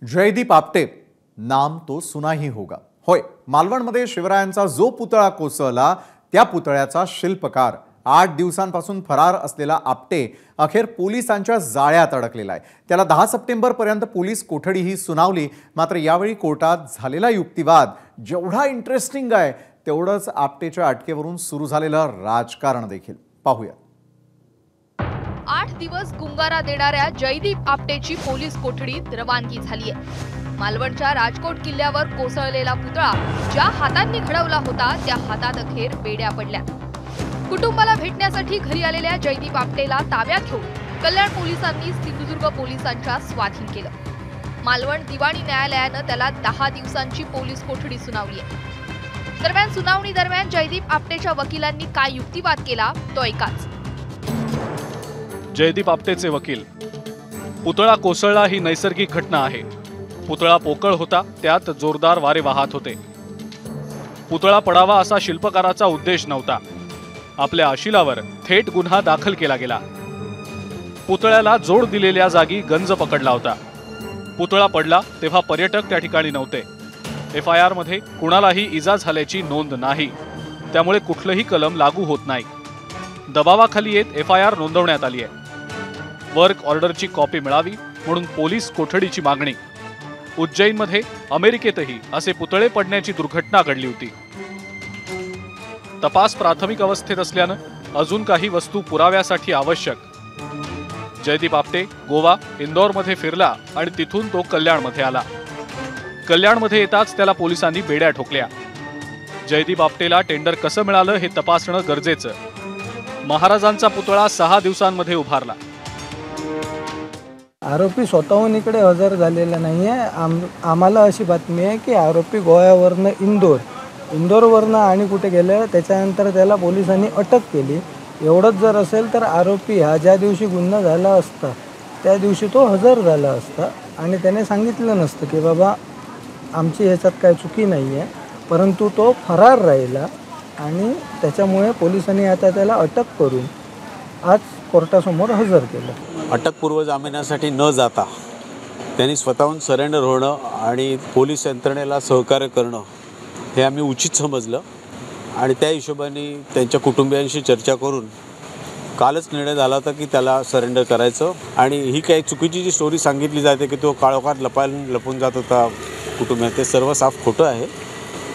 जयदीप आपटे नाम तो सुना ही होगा। होय, मालवणमध्ये शिवरायांचा जो पुतळा कोसळला त्या पुतळ्याचा शिल्पकार 8 दिवसांपासून फरार असलेला आपटे अखेर पोलिसांच्या जाळ्यात अडकलेला आहे। त्याला 10 सप्टेंबर पर्यंत पोलीस कोठडीही सुनावली। मात्र यावेळी कोर्टात झालेला युक्तिवाद जेवढा इंटरेस्टिंग आहे तेवढंच आपटेच्या अटकेवरून सुरू झालेलं राजकारण देखील पाहूया। 8 दिवस गुंगारा देणाऱ्या जयदीप आपटेची पोलीस कोठडीत रवानगी झाली आहे। मालवणच्या राजकोट किल्ल्यावर कोसळलेला पुतळा ज्या हातांनी घडवला होता त्या हातात अखेर बेड्या पडल्या। कुटुंबाला भेटण्यासाठी घरी आलेल्या जयदीप आपटेला ताब्यात घेऊन कल्याण पोलिसांनी सिंधुदुर्ग पोलिसांच्या स्वाधीन केलं। मालवण दिवाणी न्यायालयानं त्याला 10 दिवसांची पोलीस कोठडी सुनावली आहे। दरम्यान सुनावणी दरम्यान जयदीप आपटेच्या वकिलांनी काय युक्तिवाद केला तो ऐकाच। जयदीप आपटेचे वकील, पुतळा कोसळला ही नैसर्गिक घटना आहे। पुतळा पोकळ होता, त्यात जोरदार वारे वाहत होते। पुतळा पडावा असा शिल्पकाराचा उद्देश नव्हता। आपल्या अशिलावर थेट गुन्हा दाखल केला गेला। पुतळ्याला जोड दिलेल्या जागी गंज पकडला होता। पुतळा पडला तेव्हा पर्यटक त्या ठिकाणी नव्हते। FIR मध्ये कुणालाही इजा झाल्याची नोंद नाही, त्यामुळे कुठलंही कलम लागू होत नाही। दबावाखाली येत FIR नोंदवण्यात आली आहे। वर्क ऑर्डरची कॉपी मिळावी म्हणून पोलीस कोठडीची मागणी। उज्जैनमध्ये, अमेरिकेतही असे पुतळे पडण्याची दुर्घटना घडली होती। तपास प्राथमिक अवस्थेत असल्यानं अजून काही वस्तू पुराव्यासाठी आवश्यक। जयदीप आपटे गोवा, इंदोरमध्ये फिरला आणि तिथून तो कल्याणमध्ये आला। कल्याणमध्ये येताच त्याला पोलिसांनी बेड्या ठोकल्या। जयदीप आपटेला टेंडर कसं मिळालं हे तपासणं गरजेचं। महाराजांचा पुतळा 6 दिवसांमध्ये उभारला। आरोपी स्वतःहून इकडे हजर झालेला नाहीये। आम्हाला अशी बातमी आहे की आरोपी गोव्यावरनं इंदोरवरनं आणि कुठे गेले, त्याच्यानंतर त्याला पोलिसांनी अटक केली। एवढंच जर असेल तर आरोपी हा ज्या दिवशी गुन्हा झाला असता त्या दिवशी तो हजर झाला असता आणि त्याने सांगितलं नसतं की बाबा आमची ह्याच्यात काही चुकी नाही आहे, परंतु तो फरार राहिला आणि त्याच्यामुळे पोलिसांनी आता त्याला अटक करून आज कोर्टासमोर हजर केलं। अटकपूर्व जामिनासाठी न जाता त्यांनी स्वतःहून सरेंडर होणं आणि पोलीस यंत्रणेला सहकार्य करणं हे आम्ही उचित समजलं आणि त्या हिशोबाने त्यांच्या कुटुंबियांशी चर्चा करून कालच निर्णय झाला होता की त्याला सरेंडर करायचं। आणि ही काही चुकीची जी स्टोरी सांगितली जाते की तो काळोखात लपून जात होता कुटुंबात, ते सर्व साफ खोटं आहे।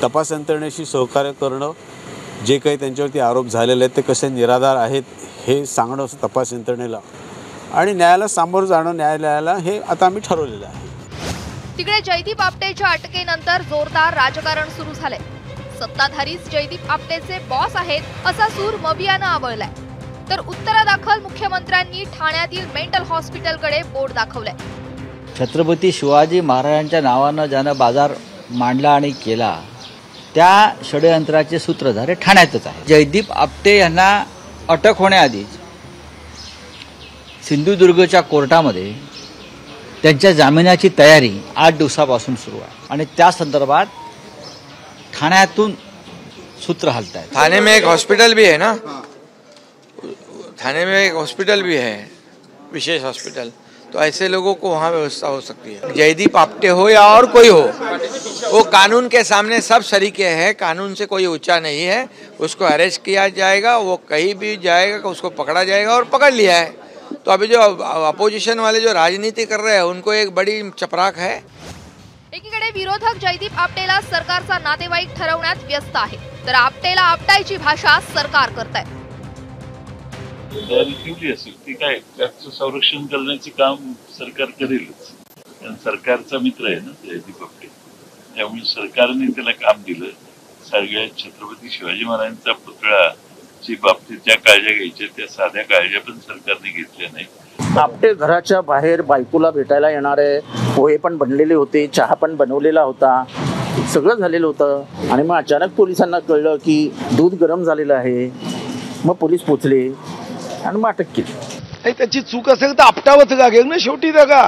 तपास यंत्रणेशी सहकार्य करणं, जे काही त्यांच्यावरती आरोप झालेले आहेत ते कसे निराधार आहेत हे सांगणं तपास यंत्रणेला आणि न्यायालयाला सामोरं जाणं न्यायालयाला हे आता आम्ही ठरवलेलं आहे। तिकडे जयदीप आपटेच्या अटकेनंतर जोरदार राजकारण सुरू झालंय। सत्ताधारीच जयदीप आपटेचे बॉस आहेत असा सूर मवियानं आवळलाय, तर उत्तरादाखल मुख्यमंत्र्यांनी ठाण्यातील मेंटल हॉस्पिटलकडे बोट दाखवलंय। छत्रपती शिवाजी महाराजांच्या नावानं ज्यानं बाजार मांडला आणि केला त्या षडयंत्राचे सूत्रधार हे ठाण्यातच आहे। जयदीप आपटे यांना अटक होण्याआधीच सिंधुदुर्गच्या कोर्टामध्ये त्यांच्या जामिनाची तयारी 8 दिवसापासून सुरू आहे आणि त्या संदर्भात ठाण्यातून सूत्र हलत आहेत। थाने में एक हॉस्पिटल भी है ना, थाने में एक हॉस्पिटल भी है, विशेष हॉस्पिटल, तो ऐसे लोगों को वहाँ व्यवस्था हो सकती है। जयदीप आपटे हो या और कोई हो, वो कानून के सामने सब शरीके हैं, कानून से कोई ऊंचा नहीं है। उसको अरेस्ट किया जाएगा, वो कहीं भी जाएगा उसको पकड़ा जाएगा और पकड़ लिया है। तो अभी जो अपोजिशन वाले जो राजनीति कर रहे हैं उनको एक बड़ी चपराक है। एकीकडे विरोधक जयदीप आपटेला सरकारचा नातेवाईक ठरवण्यात व्यस्त आहे, तर आपटेला आपटायची भाषा सरकार करताय। ठेवली असेल ती काय त्याचं संरक्षण करण्याचे काम सरकार करेलच, कारण सरकारचा मित्र आहे ना जयदीप आपटे, त्यामुळे सरकारने त्याला काम दिलं। सगळ्या छत्रपती शिवाजी महाराजांचा पुतळाची बाबतीत ज्या काळज्या घ्यायच्या त्या साध्या काळज्या पण सरकारने घेतल्या नाही। आपटे घराच्या बाहेर बायकोला भेटायला येणारे, पोहे पण बनलेले होते, चहा पण बनवलेला होता, सगळं झालेलं होतं। आणि मग अचानक पोलिसांना कळलं की दूध गरम झालेलं आहे। मग पोलीस पोचले आणि मग अटक केली। त्याची चूक असेल तर आपटावंच लागेल ना शेवटी जगा।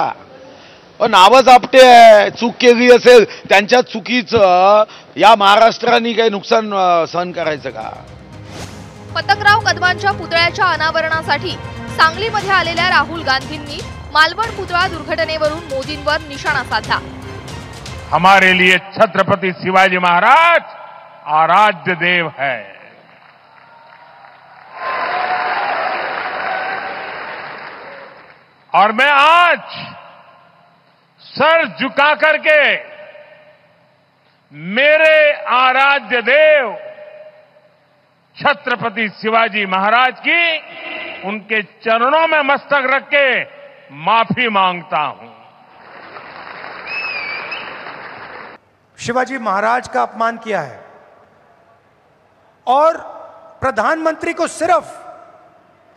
नावच आपटे आहे, चूक केली असेल त्यांच्या चुकीचं या महाराष्ट्राने काही नुकसान सहन करायचं का? पतंगराव कदमांच्या पुतळ्याच्या अनावरणासाठी सांगलीमध्ये आलेल्या राहुल गांधींनी मालवण पुतळा दुर्घटनेवरून मोदींवर निशाणा साधला। हमारे लिए छत्रपति शिवाजी महाराज आराध्य देव है। और मैं आज सर झुका करके मेरे आराध्य देव छत्रपति शिवाजी महाराज की उनके चरणों में मस्तक रख के माफी मांगता हूं। शिवाजी महाराज का अपमान किया है और प्रधानमंत्री को सिर्फ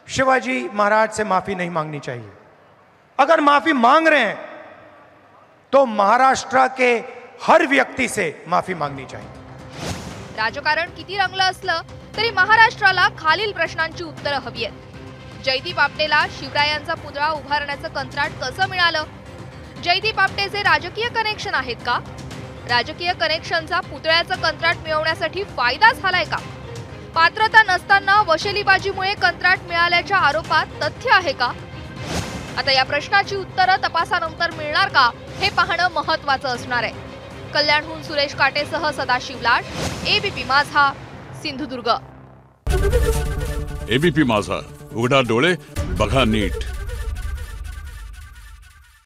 शिवाजी महाराज से माफी नहीं मांगनी चाहिए। अगर माफी मांग रहे हैं तो महाराष्ट्र के हर व्यक्ति से माफी मांगनी चाहिए। राजकारण किती रंगलं असलं तरी महाराष्ट्राला खालील प्रश्नांची उत्तरं हवी आहेत। जयदीप आपटेला शिवरायांचा पुतळा उभारण्याचं कंत्राट कसं मिळालं? जयदीप आपटेचे राजकीय कनेक्शन आहेत का? राजकीय कनेक्शनचा पुतळ्याचं कंत्राट मिळवण्यासाठी फायदा झालाय का? पात्रता नसताना वशिलीबाजीमुळे कंत्राट मिळाल्याच्या आरोपात तथ्य आहे का? आता या प्रश्नाची उत्तरं तपासानंतर मिळणार का हे पाहणं महत्त्वाचं असणार आहे। कल्याणहून सुरेश काटेसह सदाशिव लाड, एबीपी माझा, सिंधुदुर्ग। एबीपी माझा, उघडा डोळे बघा नीट।